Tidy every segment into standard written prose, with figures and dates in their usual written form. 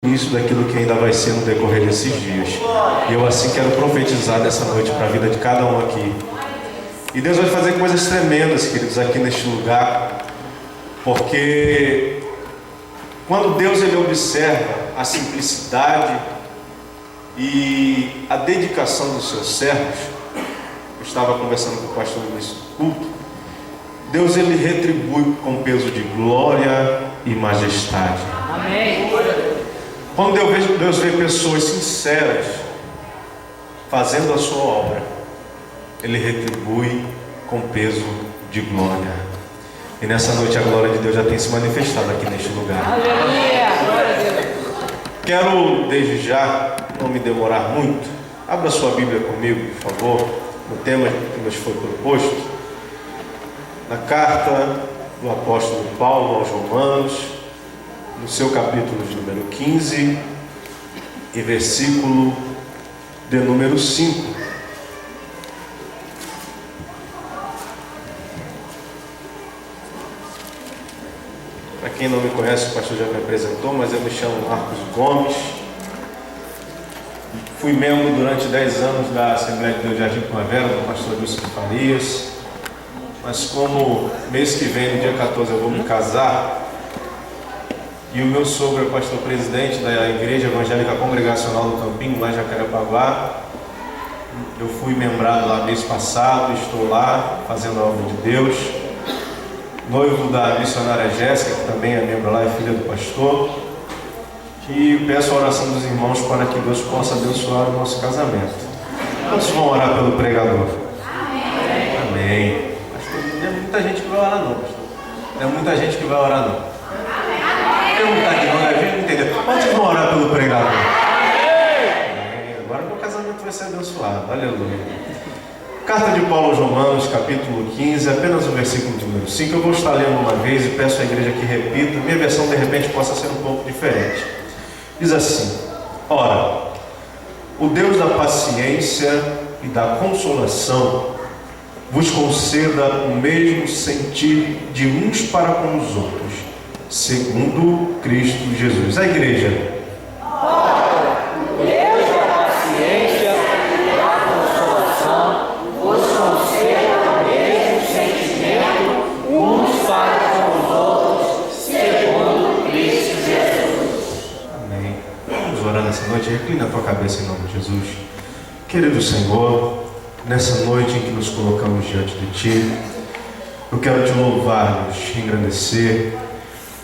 início daquilo que ainda vai ser no decorrer desses dias. E eu assim quero profetizar nessa noite para a vida de cada um aqui. E Deus vai fazer coisas tremendas, queridos, aqui neste lugar, porque quando Deus ele observa a simplicidade e a dedicação dos seus servos, eu estava conversando com o pastor no início do culto, Deus ele retribui com peso de glória e majestade. Amém. Quando Deus vê pessoas sinceras fazendo a sua obra, Ele retribui com peso de glória. E nessa noite a glória de Deus já tem se manifestado aqui neste lugar. Aleluia. Glória a Deus. Quero desde já, não me demorar muito, abra sua Bíblia comigo, por favor, no tema que nos foi proposto, na carta do apóstolo Paulo aos Romanos, no seu capítulo de número 15 e versículo de número 5. Para quem não me conhece, o pastor já me apresentou, mas eu me chamo Marcos Gomes. Fui membro durante 10 anos da Assembleia de Deus de Jardim Primavera, do pastor Wilson de Farias. Mas como mês que vem, no dia 14, eu vou me casar, e o meu sogro é pastor presidente da Igreja Evangélica Congregacional do Campinho, lá em Jacarepaguá. Eu fui membrado lá mês passado, estou lá fazendo a obra de Deus. Noivo da missionária Jéssica, que também é membro lá, é filha do pastor. E peço a oração dos irmãos para que Deus possa abençoar o nosso casamento. Quantos vão orar pelo pregador? Amém. Amém. Não é muita gente que vai orar não, pastor. Não é muita gente que vai orar não. Perguntar de novo, a gente não entendeu. Quantos vão orar pelo pregador? Agora meu casamento vai ser abençoado. Aleluia. Carta de Paulo aos Romanos, capítulo 15, apenas o versículo de número 5. Eu vou estar lendo uma vez e peço à igreja que repita. Minha versão de repente possa ser um pouco diferente. Diz assim: ora, o Deus da paciência e da consolação vos conceda o mesmo sentir de uns para com os outros, segundo Cristo Jesus. A igreja. Ora, o Deus da paciência e da consolação vos conceda o mesmo sentimento uns para com os outros, segundo Cristo Jesus. Amém. Vamos orar nessa noite. Reclina a tua cabeça em nome de Jesus. Querido Senhor, nessa noite em que nos colocamos diante de Ti, eu quero Te louvar, Te engrandecer,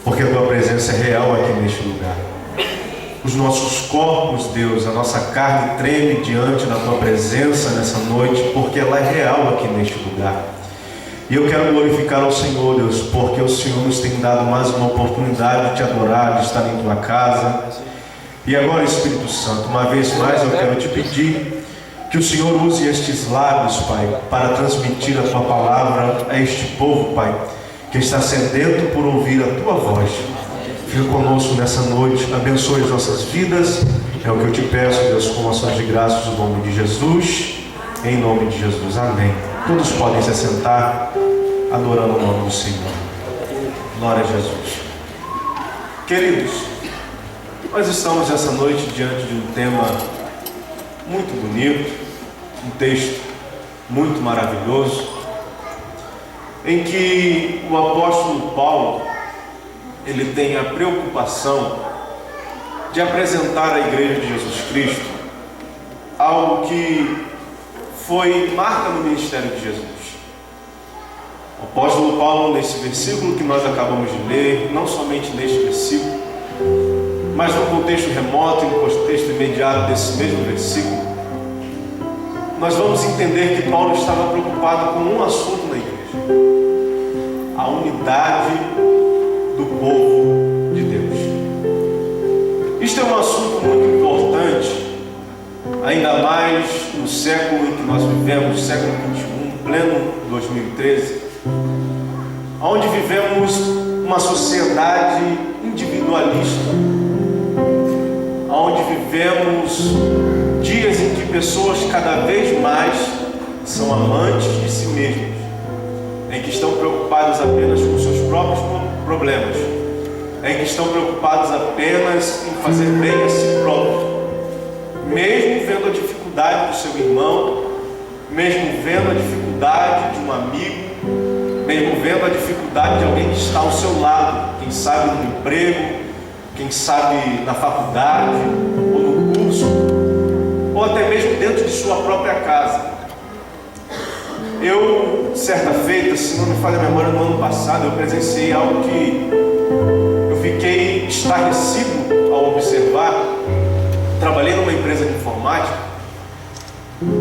porque a Tua presença é real aqui neste lugar. Os nossos corpos, Deus, a nossa carne treme diante da Tua presença nessa noite, porque ela é real aqui neste lugar. E eu quero glorificar ao Senhor, Deus, porque o Senhor nos tem dado mais uma oportunidade de Te adorar, de estar em Tua casa. E agora, Espírito Santo, uma vez mais eu quero Te pedir que o Senhor use estes lábios, Pai, para transmitir a Tua palavra a este povo, Pai, que está sedento por ouvir a Tua voz. Fica conosco nessa noite, abençoe as nossas vidas, é o que eu Te peço, Deus, com ações de graças no nome de Jesus, em nome de Jesus, amém. Todos podem se assentar, adorando o nome do Senhor. Glória a Jesus. Queridos, nós estamos essa noite diante de um tema muito bonito, um texto muito maravilhoso, em que o apóstolo Paulo ele tem a preocupação de apresentar à igreja de Jesus Cristo algo que foi marca no ministério de Jesus. O apóstolo Paulo, nesse versículo que nós acabamos de ler, não somente neste versículo, mas no contexto remoto e no contexto imediato desse mesmo versículo, nós vamos entender que Paulo estava preocupado com um assunto na igreja: a unidade do povo de Deus. Isto é um assunto muito importante, ainda mais no século em que nós vivemos, século XXI, pleno 2013, onde vivemos uma sociedade individualista, onde vivemos dias em que pessoas cada vez mais são amantes de si mesmos, em que estão preocupadas apenas com seus próprios problemas, é que estão preocupados apenas em fazer bem a si próprios, mesmo vendo a dificuldade do seu irmão, mesmo vendo a dificuldade de um amigo, mesmo vendo a dificuldade de alguém que está ao seu lado, quem sabe no emprego, quem sabe na faculdade, ou no curso, ou até mesmo dentro de sua própria casa. Eu, certa feita, se não me falha a memória, no ano passado, eu presenciei algo que eu fiquei estarrecido ao observar. Trabalhei numa empresa de informática,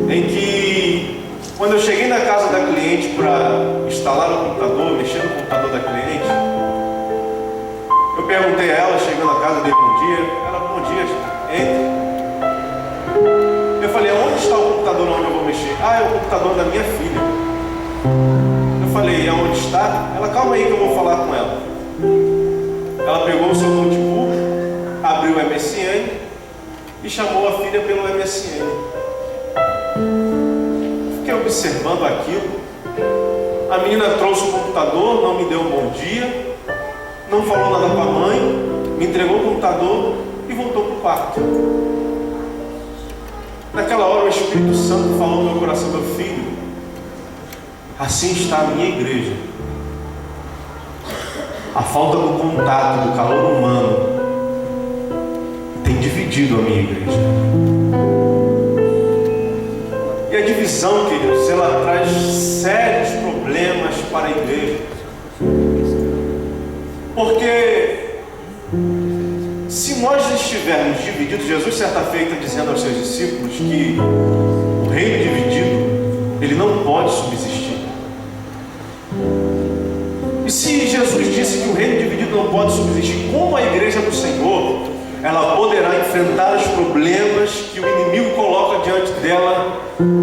em que, quando eu cheguei na casa da cliente para instalar o computador, mexer no computador da cliente, eu perguntei a ela, chegando a casa, dei bom dia. Ela, bom dia, entre. Eu falei, onde está o computador onde eu vou mexer? Ah, é o computador da minha filha. Eu falei, aonde está? Ela, calma aí que eu vou falar com ela. Ela pegou o seu notebook, abriu o MSN e chamou a filha pelo MSN. Fiquei observando aquilo. A menina trouxe o computador, não me deu um bom dia, não falou nada com a mãe, me entregou o computador e voltou para o quarto. Naquela hora o Espírito Santo falou no meu coração, meu filho, assim está a minha igreja. A falta do contato, do calor humano, tem dividido a minha igreja. E a divisão, queridos, ela traz sérios problemas para a igreja. Porque se nós estivermos divididos, Jesus certa feita dizendo aos seus discípulos que o reino dividido, ele não pode subsistir. E se Jesus disse que o reino dividido não pode subsistir, como a igreja do Senhor, ela poderá enfrentar os problemas que o inimigo coloca diante dela,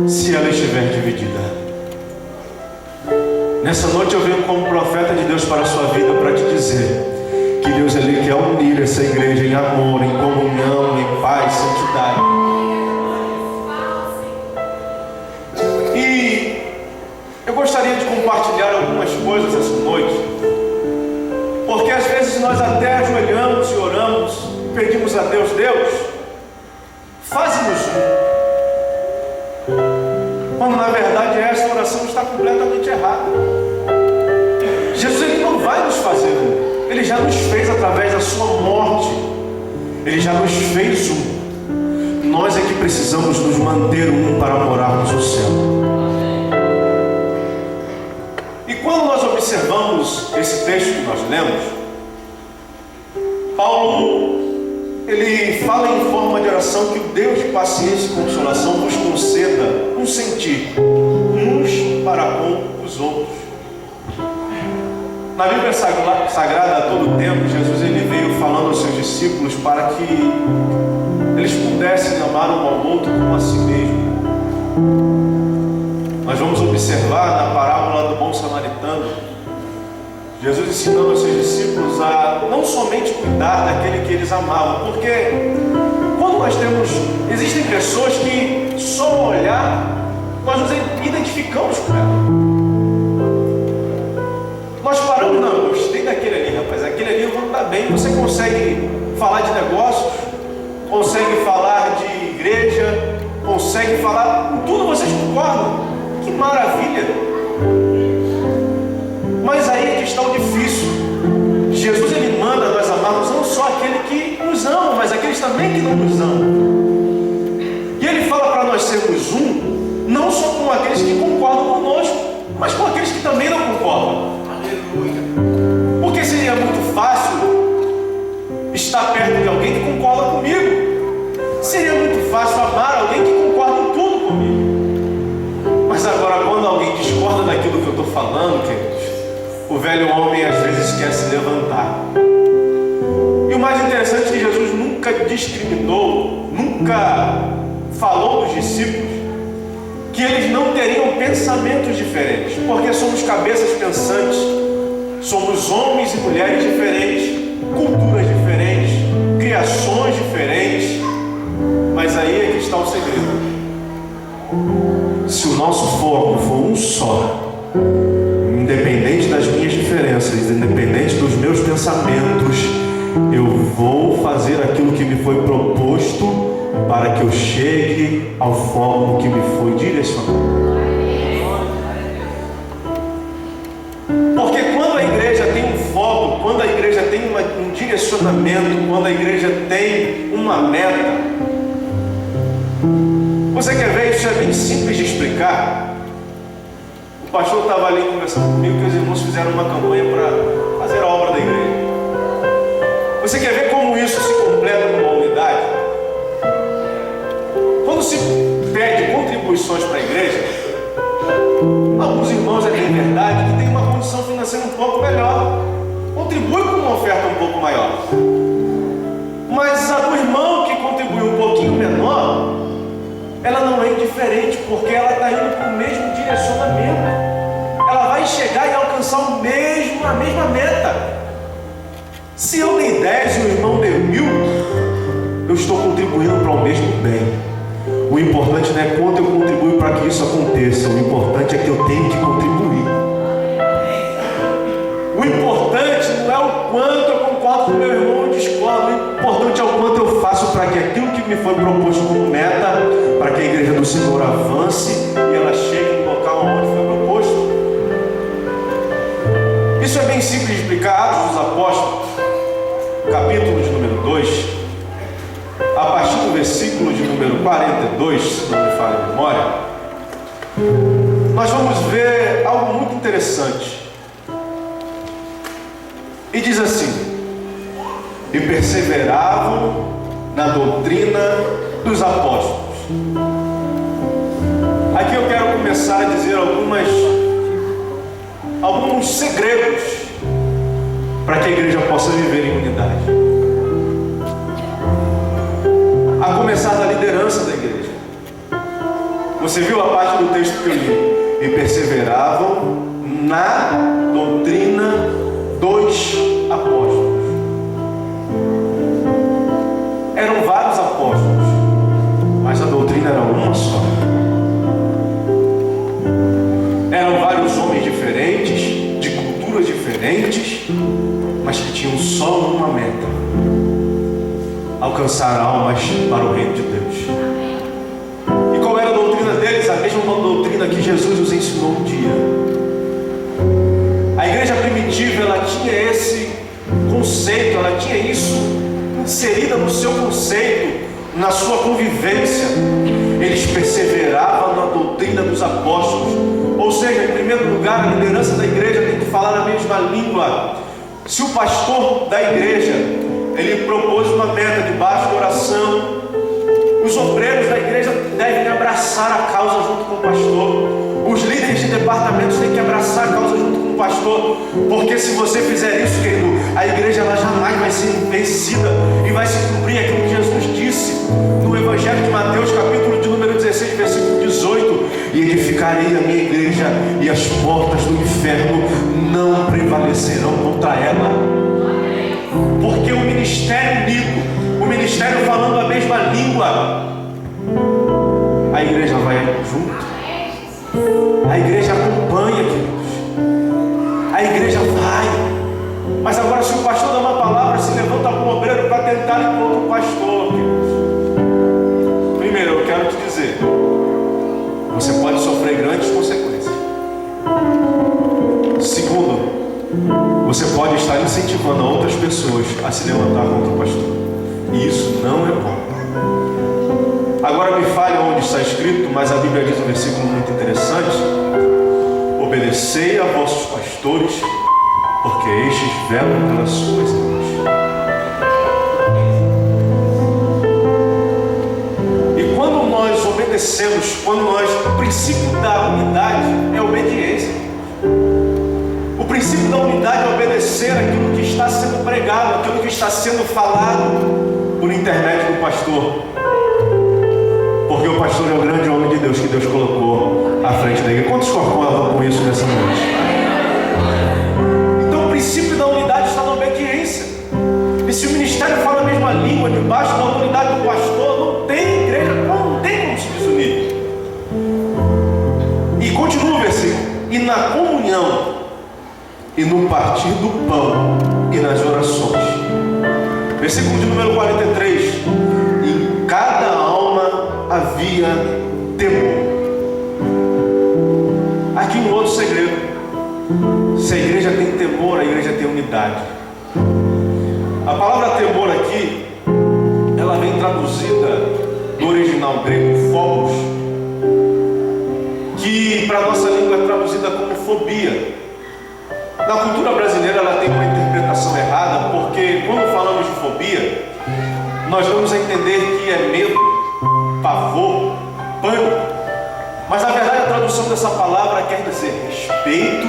se ela estiver dividida? Nessa noite eu venho como profeta de Deus para a sua vida, para te dizer que Deus, Ele quer unir essa igreja em amor, em comunhão, em paz, santidade. E eu gostaria de compartilhar algumas coisas essa noite, porque às vezes nós até ajoelhamos e oramos, pedimos a Deus, Deus, faz-nos um. Quando na verdade essa oração está completamente errada. Jesus, Ele não vai nos fazer um. Ele já nos fez através da sua morte. Ele já nos fez um. Nós é que precisamos nos manter um para morarmos no céu. E quando nós observamos esse texto que nós lemos, Paulo, ele fala em forma de oração que o Deus de paciência e consolação vos conceda um sentir uns para com os outros. Na Bíblia Sagrada, a todo tempo, Jesus ele veio falando aos seus discípulos para que eles pudessem amar um ao outro como a si mesmo. Nós vamos observar na parábola do bom samaritano, Jesus ensinando aos seus discípulos a não somente cuidar daquele que eles amavam, porque quando nós existem pessoas que só ao olhar, nós nos identificamos com ela. Nós paramos, não, eu gostei daquele ali, rapaz, aquele ali eu vou estar bem. Você consegue falar de negócios, consegue falar de igreja, consegue falar, com tudo vocês concordam, que maravilha. Mas aí é que está o difícil. Jesus ele manda nós amarmos não só aquele que nos ama, mas aqueles também que não nos amam. E ele fala para nós sermos um, não só com aqueles que concordam conosco, mas com aqueles que também não concordam. Porque seria muito fácil estar perto de alguém que concorda comigo. Seria muito fácil amar alguém que concorda em tudo comigo. Mas agora, quando alguém discorda daquilo que eu estou falando, queridos, o velho homem às vezes quer se levantar. E o mais interessante é que Jesus nunca discriminou, nunca falou dos discípulos que eles não teriam pensamentos diferentes, porque somos cabeças pensantes, somos homens e mulheres diferentes, culturas diferentes, criações diferentes, mas aí é que está o segredo. Se o nosso foco for um só, independente das minhas diferenças, independente dos meus pensamentos, Eu vou fazer aquilo que me foi proposto para que eu chegue ao foco que me foi direcionado. Porque quando a igreja tem um foco, quando a igreja tem um direcionamento, quando a igreja tem uma meta, você quer ver? Isso é bem simples de explicar. O pastor estava ali conversando comigo que os irmãos fizeram uma campanha para fazer a obra da igreja. Você quer ver como isso se completa numa unidade? Quando se pede contribuições para a igreja, alguns irmãos, é bem verdade, que tem uma condição financeira um pouco melhor, contribui com uma oferta um pouco maior. Mas a do irmão que contribuiu um pouquinho menor, ela não é indiferente, porque ela está indo para o mesmo direcionamento. Ela vai chegar e alcançar a mesma meta. Se eu dei 10 e o irmão deu 1000, eu estou contribuindo para o mesmo bem. O importante não é quanto eu contribuo para que isso aconteça. O importante é que eu tenho que contribuir. O importante não é o quanto eu concordo com o meu irmão ou discordo. O importante é o quanto eu faço para que aquilo que me foi proposto como meta, para que a igreja do Senhor avance e ela chegue no local onde foi proposto. Isso é bem simples de explicar. Atos dos Apóstolos, capítulo de número 2, a partir do versículo de número 42, se não me falha a memória, nós vamos ver algo muito interessante. E diz assim: e perseveravam na doutrina dos apóstolos. Aqui eu quero começar a dizer alguns segredos para que a igreja possa viver em unidade. A começar da liderança da igreja. Você viu a parte do texto que eu li? E perseveravam na doutrina dos apóstolos. Eram vários apóstolos, mas a doutrina era uma só. Eram vários homens diferentes, de culturas diferentes, mas que tinham só uma meta: alcançar almas para o reino de Deus. E qual era a doutrina deles? A mesma doutrina que Jesus os ensinou um dia. A igreja primitiva, ela tinha esse conceito, ela tinha isso inserida no seu conceito, na sua convivência. Eles perseveravam na doutrina dos apóstolos. Ou seja, em primeiro lugar, a liderança da igreja tem que falar a mesma língua. Se o pastor da igreja, ele propôs uma meta debaixo de oração, os obreiros da igreja devem abraçar a causa junto com o pastor. Os líderes de departamentos têm que abraçar a causa junto com o pastor, porque se você fizer isso, querido, a igreja ela jamais vai ser vencida e vai se cumprir aquilo que Jesus disse no Evangelho de Mateus, capítulo de número 16, versículo 18: e edificarei a minha igreja e as portas do inferno não prevalecerão contra ela. Porque o ministério unido, o ministério falando a mesma língua, a igreja vai junto. A igreja acompanha, queridos. A igreja vai. Mas agora, se o pastor dá uma palavra, se levanta com o obreiro para tentar ir contra o pastor, queridos. Primeiro, eu quero te dizer, você pode sofrer grandes consequências. Segundo, você pode estar incentivando outras pessoas a se levantar contra o pastor. E isso não é bom. Agora me fale onde está escrito, mas a Bíblia diz um versículo muito interessante: obedecei a vossos pastores, porque estes velam pelas suas almas. E quando nós obedecemos, o princípio da unidade é obediência. O princípio da unidade é obedecer aquilo que está sendo pregado, aquilo que está sendo falado por intermédio do pastor. Porque o pastor é o grande homem de Deus que Deus colocou à frente da igreja. Quantos concordam com isso nessa noite? Então o princípio da unidade está na obediência. E se o ministério fala a mesma língua, debaixo da autoridade do pastor, não tem igreja, não tem como se desunir. E continua o versículo: e na comunhão, e no partir do pão, e nas orações. Versículo de número 43. Em cada alma havia temor. Aqui um outro segredo. Se a igreja tem temor, a igreja tem unidade. A palavra temor aqui, ela vem traduzida do original grego phobos, que para a nossa língua é traduzida como fobia. Na cultura brasileira ela tem uma interpretação errada, porque quando falamos de fobia, nós damos a entender que é medo, pavor, pânico. Mas na verdade a tradução dessa palavra quer dizer respeito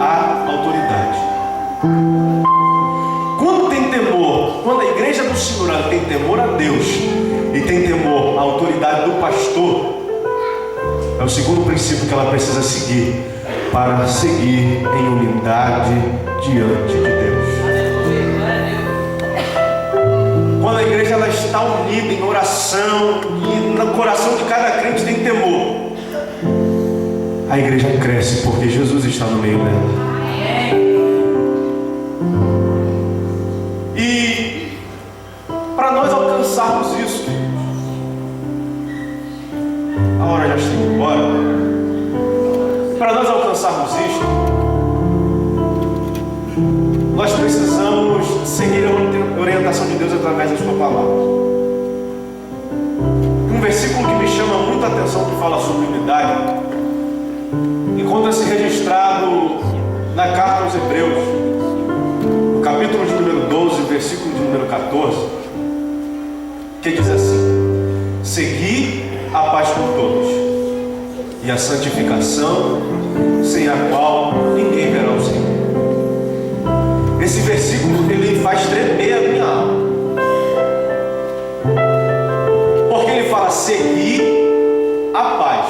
à autoridade. Quando tem temor, quando a igreja do Senhor ela tem temor a Deus e tem temor à autoridade do pastor, é o segundo princípio que ela precisa seguir para seguir em unidade diante de Deus. Quando a igreja ela está unida em oração e no coração de cada crente tem temor, a igreja cresce porque Jesus está no meio dela. E para nós alcançarmos isso, a hora já está indo embora. Para nós alcançarmos isto, nós precisamos seguir a orientação de Deus através da sua palavra. Um versículo que me chama muita atenção, que fala sobre unidade, encontra-se registrado na carta aos Hebreus, no capítulo de número 12, versículo de número 14, que diz assim: segui a paz por todos e a santificação, sem a qual ninguém verá o Senhor. Esse versículo ele faz tremer a minha alma, porque ele fala seguir a paz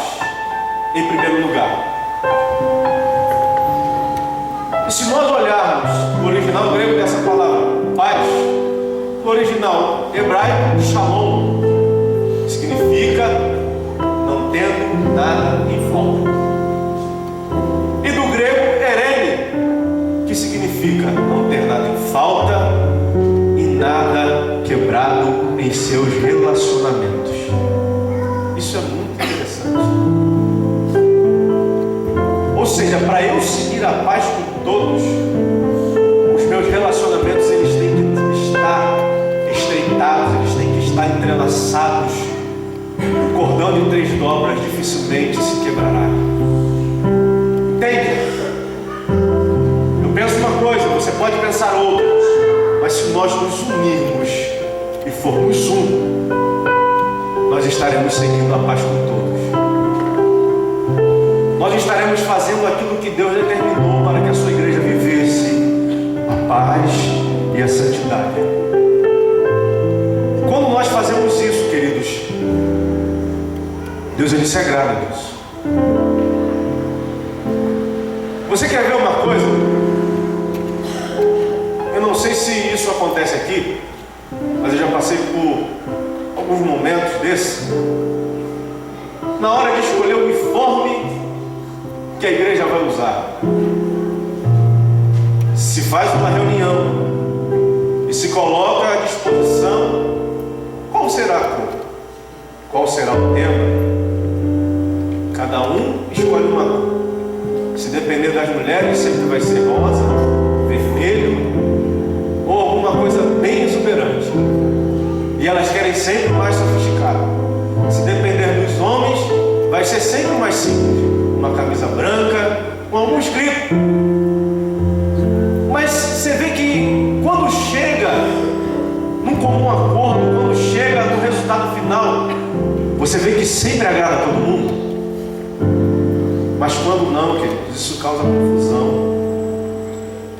em primeiro lugar. E se nós olharmos o original grego dessa palavra paz, o original hebraico shalom, significa não tendo nada em falta. E do grego erene, que significa não ter nada em falta e nada quebrado em seus relacionamentos. Isso é muito interessante. Ou seja, para eu seguir a paz com todos, os meus relacionamentos eles têm que estar estreitados, eles têm que estar entrelaçados. O cordão de 3 dobras dificilmente se quebrará. Entende? Eu penso uma coisa, você pode pensar outra, mas se nós nos unirmos e formos um, nós estaremos seguindo a paz com todos. Nós estaremos fazendo aquilo que Deus determinou para que a sua igreja vivesse: a paz e a santidade. Quando nós fazemos isso, queridos, Deus ele se agrada disso. Você quer ver uma coisa? Eu não sei se isso acontece aqui, mas eu já passei por alguns momentos desses. Na hora de escolher o uniforme que a igreja vai usar, se faz uma reunião e se coloca à disposição qual será a cor, qual será o tema. Cada um escolhe uma cor. Se depender das mulheres, sempre vai ser rosa, vermelho ou alguma coisa bem exuberante. E elas querem sempre mais sofisticado. Se depender dos homens, vai ser sempre mais simples: uma camisa branca com algum escrito. Mas você vê que quando chega num comum acordo, quando chega no resultado final, você vê que sempre agrada a todo mundo. Mas quando não, queridos, isso causa confusão,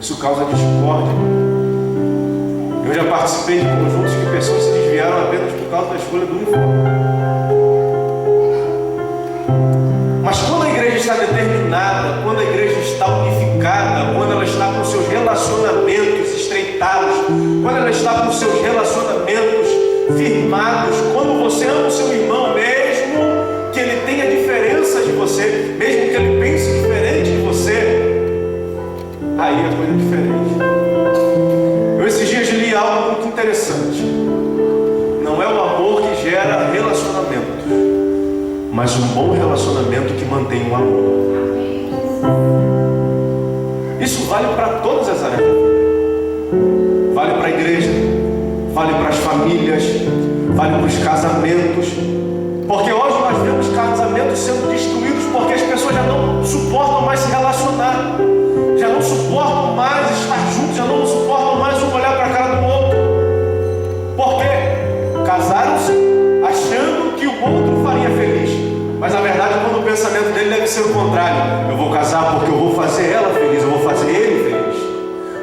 isso causa discórdia. Eu já participei de conjuntos que pessoas se desviaram apenas por causa da escolha do uniforme. Mas quando a igreja está determinada, quando a igreja está unificada, quando ela está com seus relacionamentos estreitados, quando ela está com seus relacionamentos firmados, quando você ama o seu irmão, mesmo que ele tenha diferenças de você, mesmo que ele pense diferente de você, aí a coisa é diferente. Eu esses dias li algo muito interessante. mas um bom relacionamento que mantém o amor. Isso vale para todas as áreas da vida. Vale para a igreja, vale para as famílias, vale para os casamentos. Porque hoje nós vemos casamentos sendo destruídos porque as pessoas já não suportam mais se relacionar, já não suportam mais estar juntos, já não suportam mais um olhar para a cara do outro. Porque casaram-se achando que o outro faria feliz, mas na verdade quando o pensamento dele deve ser o contrário: eu vou casar porque eu vou fazer ela feliz, eu vou fazer ele feliz,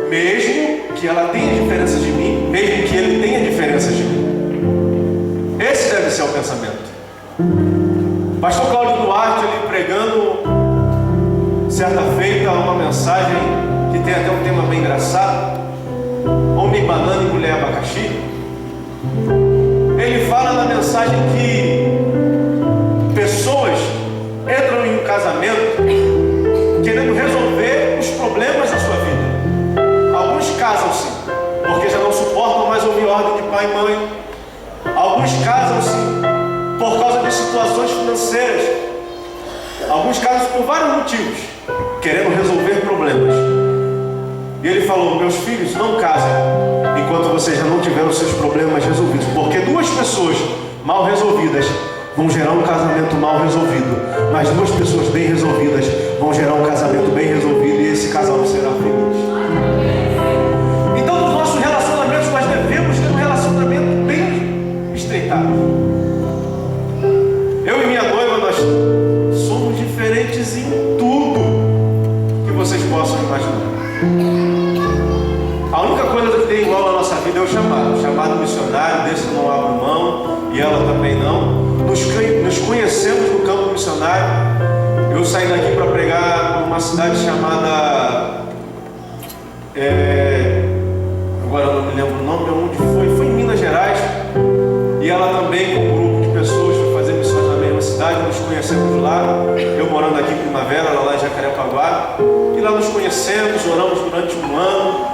mesmo que ela tenha diferenças de mim, mesmo que ele tenha diferenças de mim. Esse deve ser o pensamento. Pastor Cláudio Duarte, ele pregando certa feita uma mensagem que tem até um tema bem engraçado: homem, banana e mulher abacaxi. Ele fala na mensagem que pessoas entram em um casamento querendo resolver os problemas da sua vida. Alguns casam-se porque já não suportam mais ouvir ordem de pai e mãe. Alguns casam-se por causa de situações financeiras. Alguns casam-se por vários motivos, querendo resolver problemas. E ele falou: meus filhos, não casem enquanto vocês já não tiveram os seus problemas resolvidos, porque duas pessoas mal resolvidas vão gerar um casamento mal resolvido, mas duas pessoas bem resolvidas vão gerar um casamento bem resolvido, e esse casal será feliz. Então nos nossos relacionamentos nós devemos ter um relacionamento bem estreitado. Eu e minha noiva, nós somos diferentes em tudo que vocês possam imaginar. A única coisa que tem igual na nossa vida é o chamado missionário. Desse eu não abro mão, e ela também não. Nos conhecemos no campo missionário. Eu saí daqui para pregar numa cidade chamada agora eu não me lembro o nome, onde foi em Minas Gerais, e ela também, com um grupo de pessoas, foi fazer missões na mesma cidade. Nos conhecemos lá, eu morando aqui em Primavera, ela lá em Jacarepaguá, e lá nos conhecemos, oramos durante um ano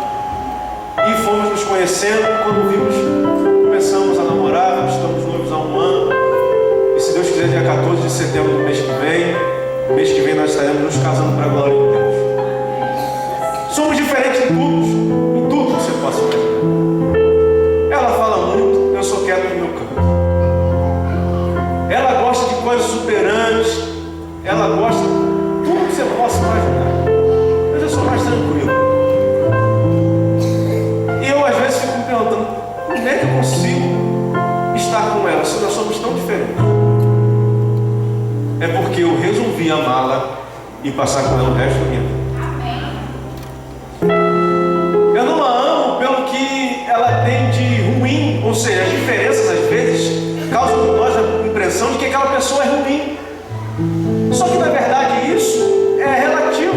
e fomos nos conhecendo. Quando vimos, começamos a namorar, estamos noivos há um ano, e se Deus quiser, dia 14 de setembro do mês que vem nós estaremos nos casando para a glória de Deus. Somos diferentes em tudo que você possa imaginar. Ela fala muito, eu sou quieto no meu canto. Ela gosta de coisas superantes, ela gosta de tudo que você possa imaginar. Eu já sou mais tranquilo. E eu às vezes fico me perguntando: como é que eu consigo estar com ela se nós somos tão diferentes? É porque eu resolvi amá-la e passar com ela o resto da minha vida. Eu não a amo pelo que ela tem de ruim, ou seja, as diferenças às vezes causam em nós a impressão de que aquela pessoa é ruim. Só que na verdade isso é relativo,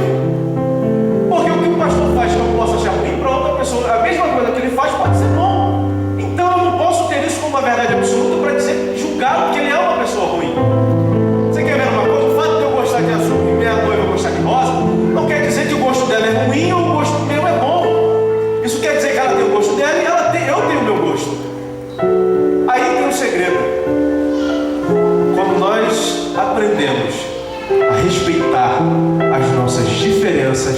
porque o que o pastor faz que eu posso achar ruim, para outra pessoa, a mesma coisa que ele faz pode ser bom. Então eu não posso ter isso como uma verdade absoluta para dizer, julgar que ele é uma pessoa ruim. Você quer ver uma coisa? O fato de eu gostar de azul e minha noiva gostar de rosa não quer dizer que o gosto dela é ruim ou o gosto meu é bom. Isso quer dizer que ela tem o gosto dela e eu tenho o meu gosto. Aí tem um segredo. Quando nós aprendemos a respeitar as nossas diferenças,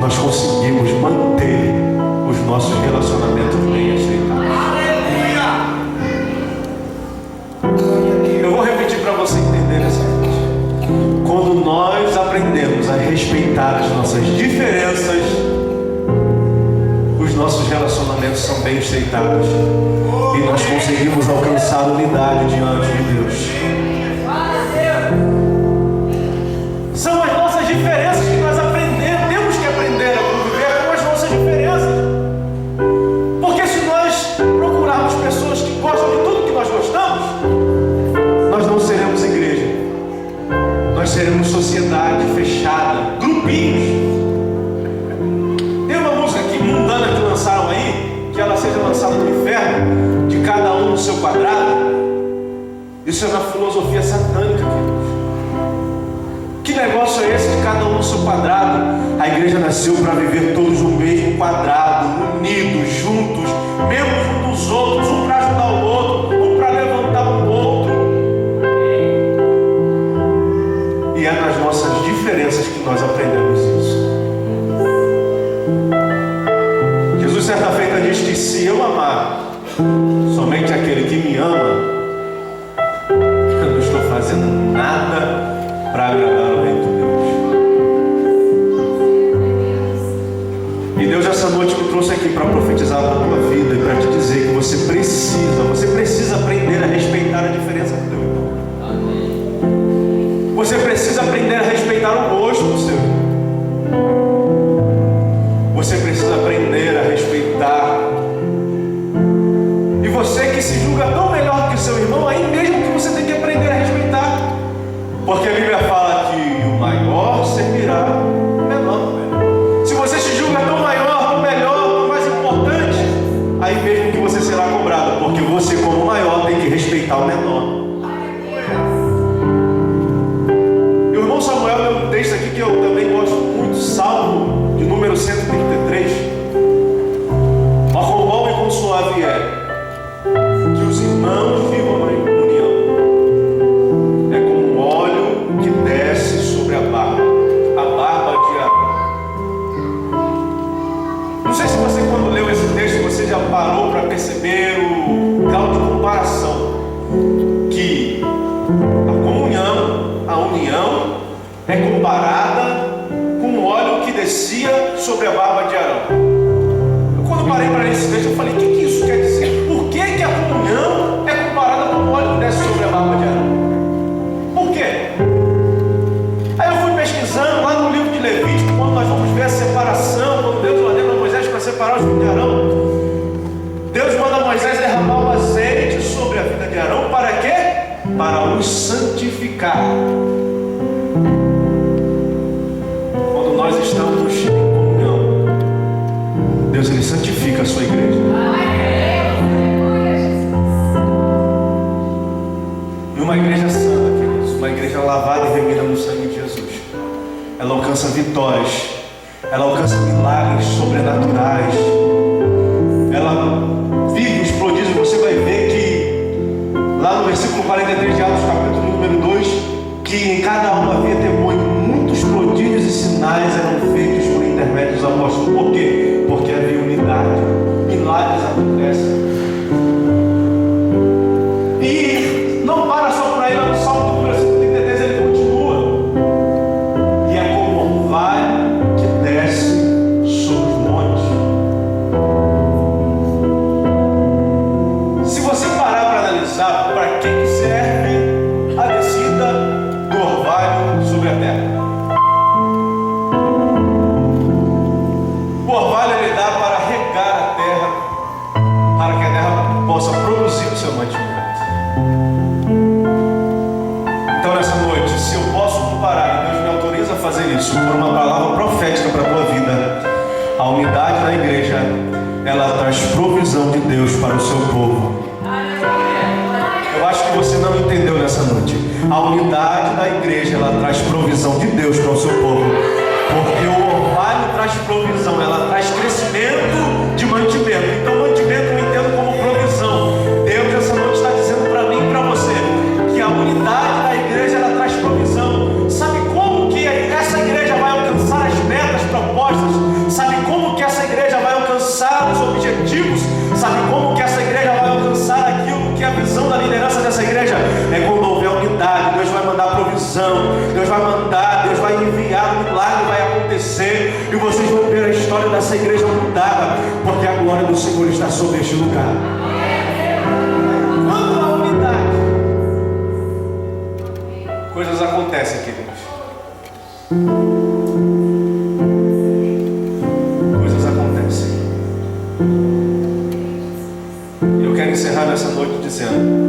nós conseguimos manter os nossos relacionamentos bem estreitados. Eu vou repetir para você entender essa coisa. Quando nós aprendemos a respeitar as nossas diferenças, os nossos relacionamentos são bem estreitados e nós conseguimos alcançar unidade diante de Deus. São as nossas diferenças que nós temos que aprender a conviver com as nossas diferenças. Porque se nós procurarmos pessoas que gostam de tudo que nós gostamos, nós não seremos igreja. Nós seremos sociedade fechada, grupinhos. Tem uma música aqui mundana que lançaram aí, que ela seja lançada no inferno, de cada um no seu quadrado. Isso é uma filosofia satânica, queridos. Que negócio é esse de cada um no seu quadrado? A igreja nasceu para viver todos no mesmo quadrado, unidos, juntos, membros uns dos outros, um para ajudar o outro, um para levantar o outro. para agradar o Reino de Deus. E Deus essa noite me trouxe aqui para profetizar na tua vida e para te dizer que você precisa aprender a respeitar a diferença do teu irmão. Você precisa aprender a respeitar o gosto do seu irmão. Você precisa aprender a respeitar. E você que se julga tão melhor que o seu irmão, aí mesmo que você tem que aprender a respeitar. Porque a Bíblia fala que o maior servirá o menor. Se você se julga tão maior, tão melhor, tão mais importante, aí mesmo que você será cobrado, porque você como maior tem que respeitar o menor. E o irmão Samuel deu um texto aqui que eu também gosto muito, Salmo de número 133. Mas com bom e com suave é que os irmãos vivam em união. É como um óleo que desce sobre a barba de Arão. Não sei se você, quando leu esse texto, você já parou para perceber o grau de comparação que a comunhão, a união, é comparada com o óleo que descia sobre a barba de Arão. Quando parei para ler esse texto, eu falei, o que isso quer dizer? Por que a comunhão é comparada com o óleo que desce sobre a barba de Arão? Por quê? Aí eu fui pesquisando lá no livro de Levítico, quando nós vamos ver a separação, quando Deus ordenou a Moisés para separar os filhos de Arão. Deus manda Moisés derramar o azeite sobre a vida de Arão, para quê? Para os santificar. Quando nós estamos em comunhão, Deus ele santifica a sua igreja. E uma igreja santa, queridos, uma igreja lavada e remida no sangue de Jesus, ela alcança vitórias, ela alcança milagres sobrenaturais, ela vive os prodígios. Você vai ver que lá no versículo 43 de Atos, capítulo número 2, que em cada um havia temor, muitos prodígios e sinais eram feitos por intermédio dos apóstolos. Por quê? Porque havia unidade, milagres acontecem. E não para só por aí, lá no Salmo número 133 ele continua. E é como um orvalho que desce sobre os montes. Se você parar para analisar, para que serve a descida do orvalho sobre a terra? O orvalho ele dá para regar a terra, para que a terra possa produzir o seu mantimento. Então nessa noite, se eu posso comparar, e Deus me autoriza a fazer isso, por uma palavra profética para a tua vida, a unidade da igreja, ela traz provisão de Deus para o seu povo. Eu acho que você não entendeu nessa noite. A unidade da igreja, ela traz provisão de Deus para o seu povo. Porque o orvalho traz provisão, ela traz crescimento de mantimento. Então mantimento eu entendo como provisão. Deus essa noite está dizendo para mim e para você que a unidade da igreja, ela traz provisão. Sabe como que essa igreja vai alcançar as metas propostas? Sabe como que essa igreja vai alcançar os objetivos? Sabe como que essa igreja vai alcançar aquilo que é a visão da liderança dessa igreja? É quando houver unidade. Deus vai mandar provisão, Deus vai mandar, Deus vai enviar, um milagre vai acontecer e vocês vão ver a história dessa igreja mudada, porque a glória do Senhor está sobre este lugar. Quando há unidade, coisas acontecem, queridos. Coisas acontecem. E eu quero encerrar nessa noite dizendo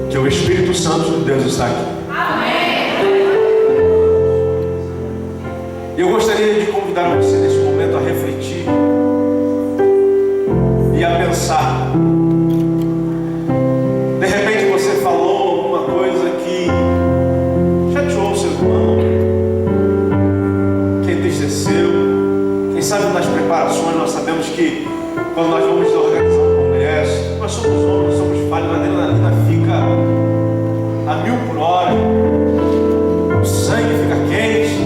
que o Espírito Santo de Deus está aqui. Eu gostaria de convidar você nesse momento a refletir e a pensar. De repente você falou alguma coisa que chateou o seu irmão, que entristeceu. Quem sabe nas preparações nós sabemos que quando nós vamos organizar um congresso, nós somos homens, somos falhos, a adrenalina fica a 1000 por hora, o sangue fica quente,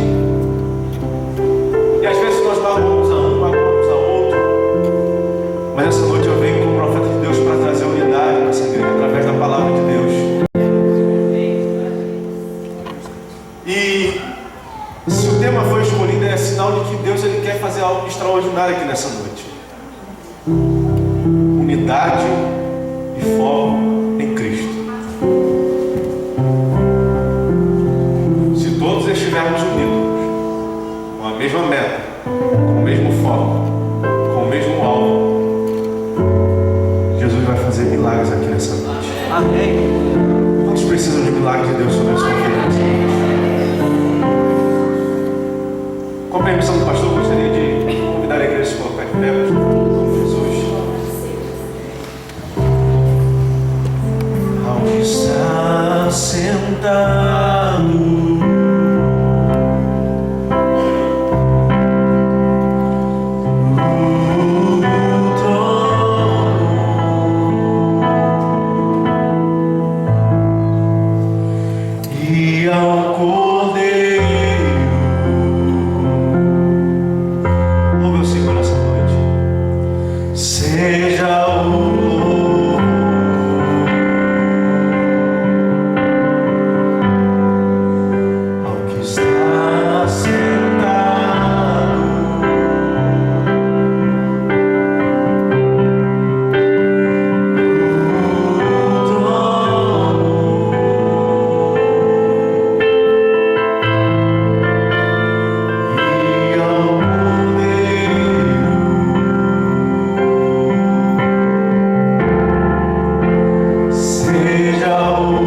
e às vezes nós magoamos a um, magoamos a outro. Mas essa noite eu venho com o profeta algo extraordinário aqui nessa noite. Unidade e foco em Cristo. Se todos estivermos unidos, com a mesma meta, com o mesmo foco, com o mesmo alvo, Jesus vai fazer milagres aqui nessa noite. Amém. Quantos precisam de milagres de Deus sobre a sua vida nessa noite? Com a permissão do pastor, eu gostaria de convidar a igreja a se colocar de pé, em nome de Jesus. Aonde está sentado ao Cordeiro, ouve o Senhor nessa noite. Seja o louvor ao que está sentado, o trono.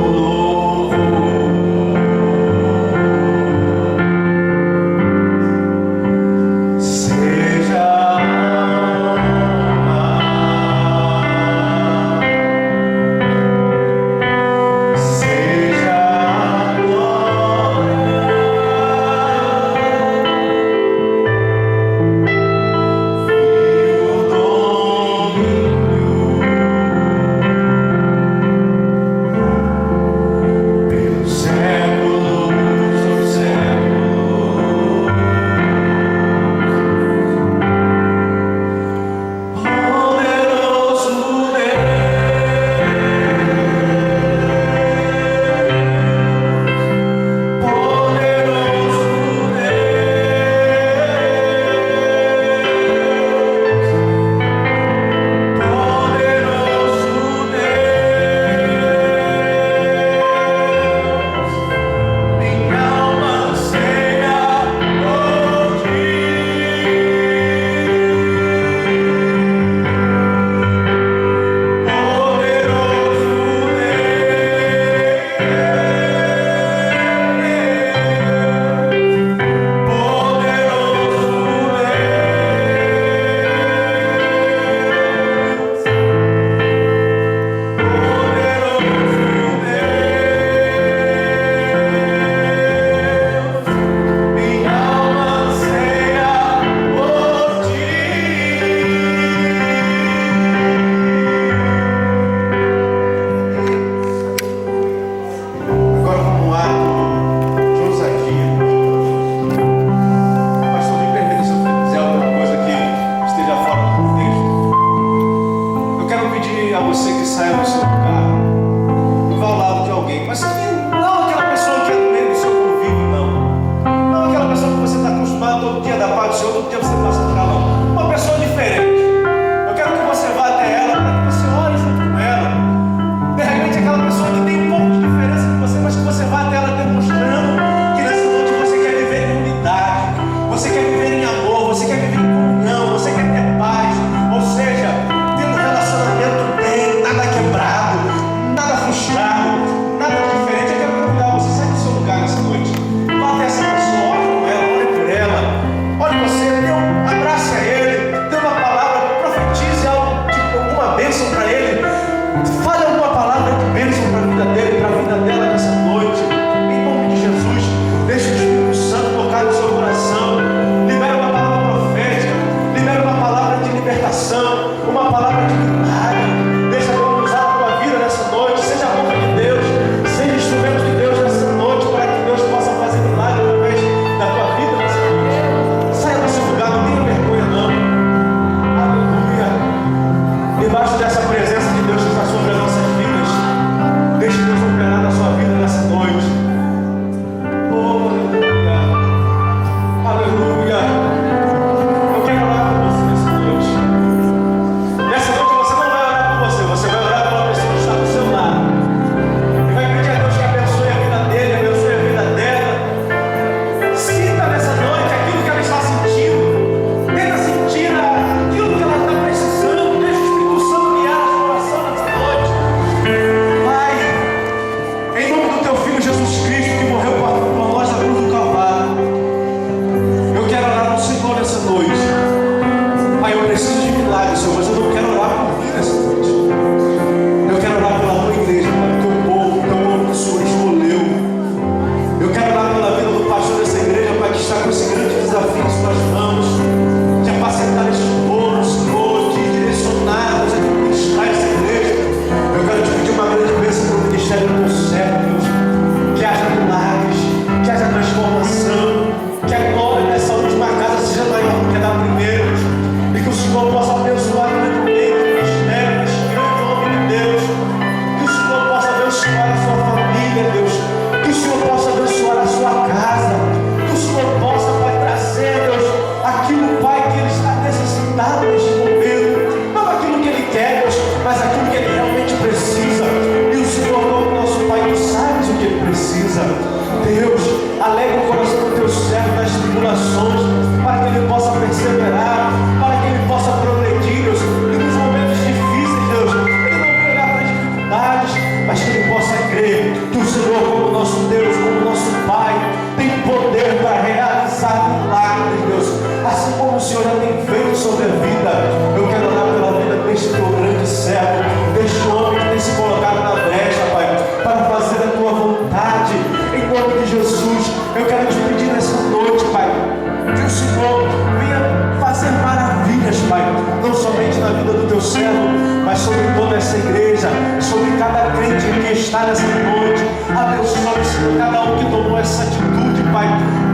está nessa noite. Abençoe, Senhor, cada um que tomou essa atitude, Pai,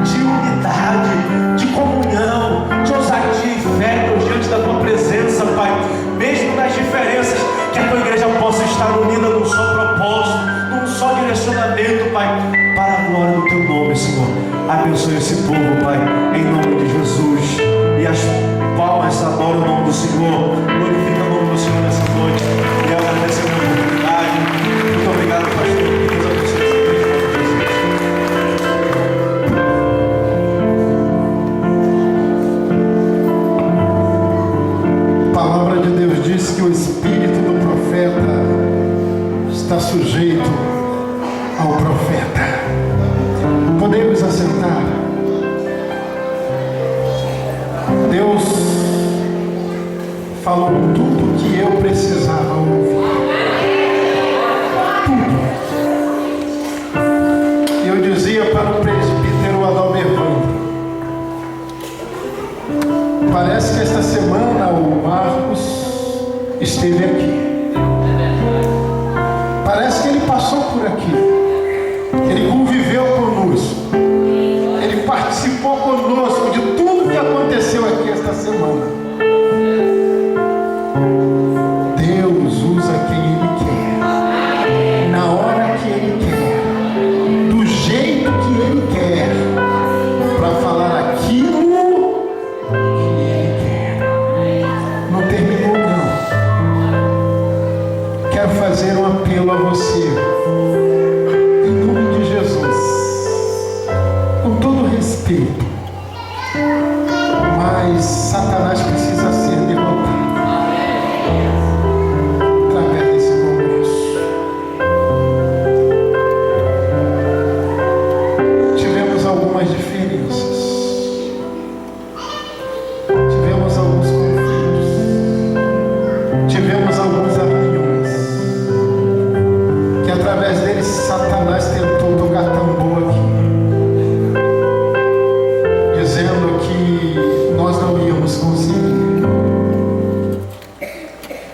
de unidade, de comunhão, de ousadia e fé, Deus, diante da Tua presença, Pai. Mesmo nas diferenças, que a Tua igreja possa estar unida num só propósito, num só direcionamento, Pai, para a glória do Teu nome, Senhor. Abençoe esse povo, Pai, em nome de Jesus. E as palmas adoram o nome do Senhor, glorifica o nome do Senhor nessa noite. E agradecemos a oportunidade. Muito obrigado, pastor. Que Deus abençoe essa igreja. A palavra de Deus diz que o espírito do profeta está sujeito ao profeta. Podemos assentar. Deus falou tudo que eu precisava ouvir. Tudo. Eu dizia para o presbítero Adalberto, parece que esta semana o Marcos esteve aqui. Parece que ele passou por aqui. Ele conviveu conosco. Ele participou conosco de tudo que aconteceu aqui esta semana. Deus usa quem Ele quer, na hora que Ele quer, do jeito que Ele quer, para falar aquilo que Ele quer. Não terminou, não. Quero fazer um apelo a você, em nome de Jesus, com todo respeito, mas Satanás precisa ser derrotado através desse congresso. Tivemos algumas diferenças, tivemos alguns conflitos, tivemos alguns arranhões, que através deles Satanás tentou tocar tambor aqui, dizendo que nós não íamos conseguir.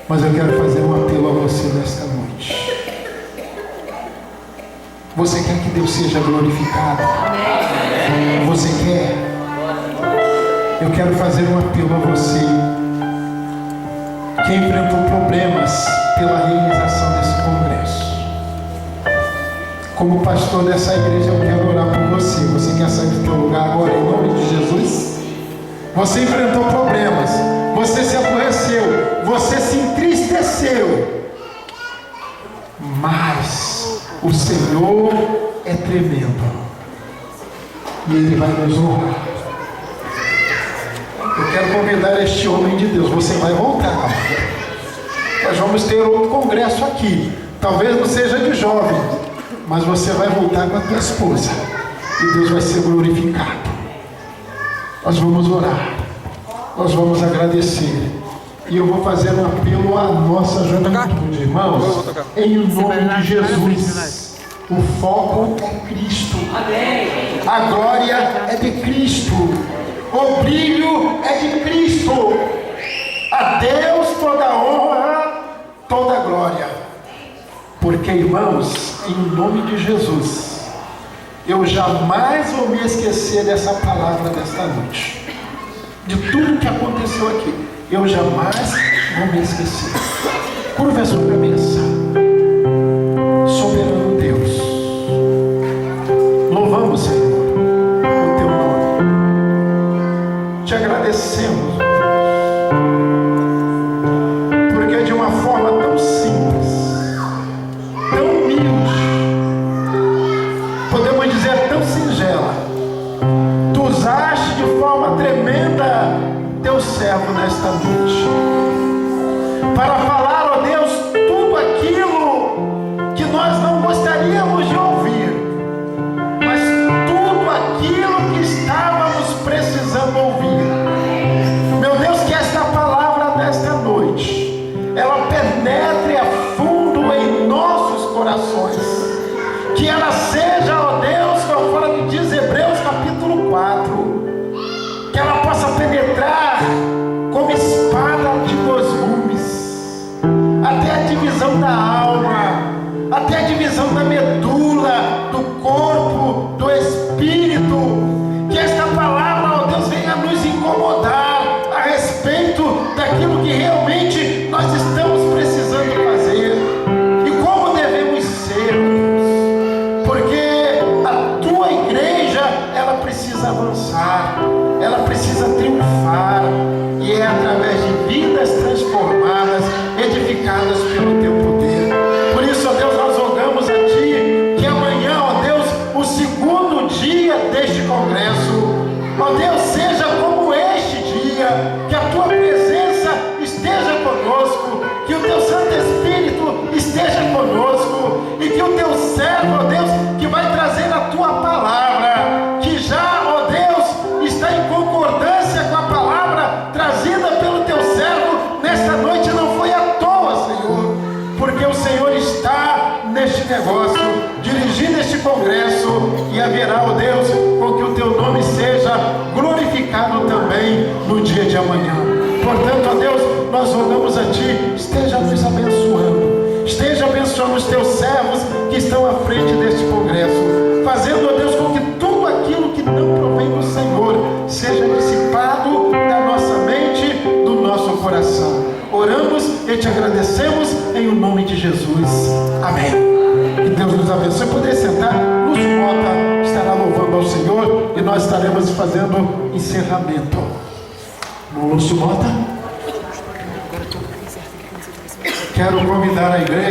Mas eu quero fazer um apelo a você nesta noite. Você quer que Deus seja glorificado? Você quer? Eu quero fazer um apelo a você que enfrentou problemas pela realização desse congresso. Como pastor dessa igreja, eu quero orar por você. Você quer sair do teu lugar agora, em nome de Jesus? Você enfrentou problemas, você se aborreceu, você se entristeceu, mas o Senhor é tremendo e Ele vai nos honrar. Eu quero convidar este homem de Deus. Você vai voltar. Nós vamos ter outro congresso aqui, talvez não seja de jovens, mas você vai voltar com a tua esposa e Deus vai ser glorificado. Nós vamos orar, nós vamos agradecer, e eu vou fazer um apelo à nossa juventude, irmãos, em nome de Jesus. O foco é Cristo, a glória é de Cristo, o brilho é de Cristo. A Deus toda a honra, toda a glória. Porque, irmãos, em nome de Jesus, eu jamais vou me esquecer dessa palavra desta noite, de tudo que aconteceu aqui. Eu jamais vou me esquecer. Curva a sua cabeça. Soberano Deus, louvamos, Senhor, o teu nome. Te agradecemos, porque de uma forma tão simples, tão humilde, podemos dizer tão singela, tu usaste de forma tremenda teu servo nesta noite, para falar, ó Deus, tudo aquilo que nós não gostaríamos de ouvir, mas tudo aquilo que estávamos precisando ouvir. Meu Deus, que esta palavra desta noite, ela penetre a fundo em nossos corações, que ela seja, ó Deus, conforme diz Hebreus capítulo 4, que ela possa penetrar como espada de 2 gumes, até a divisão da alma, até a divisão da medula, do corpo, do espírito. Que esta palavra, ó Deus, venha nos incomodar a respeito daquilo que realmente nós estamos precisando fazer e como devemos ser, Deus. Porque a tua igreja, ela precisa avançar, ela precisa triunfar, e é através de vidas transformadas, edificadas pelo teu poder. Por isso, ó Deus, nós rogamos a ti que amanhã, ó Deus, o segundo dia deste congresso, ó Deus, seja como este dia, que a tua presença esteja conosco, que o teu Santo Espírito esteja conosco, e que o teu servo, ó Deus, que vai trazer a tua palavra, que já, ó Deus, está em concordância com a palavra trazida pelo teu servo nesta noite, não foi à toa, Senhor, porque o Senhor está neste negócio, dirigindo este congresso, e haverá, ó Deus, com que o teu nome seja glorificado também no dia de amanhã. Portanto, ó Deus, nós rogamos a ti, esteja nos abençoando, esteja abençoando os teus servos que estão à frente deste congresso, fazendo, ó Deus, com que tudo aquilo que não provém do Senhor seja dissipado da nossa mente, do nosso coração. Oramos e te agradecemos em o nome de Jesus. Amém. Que Deus nos abençoe. Poder sentar, Lúcio Mota estará louvando ao Senhor e nós estaremos fazendo encerramento. Lúcio Mota. Quero convidar a igreja.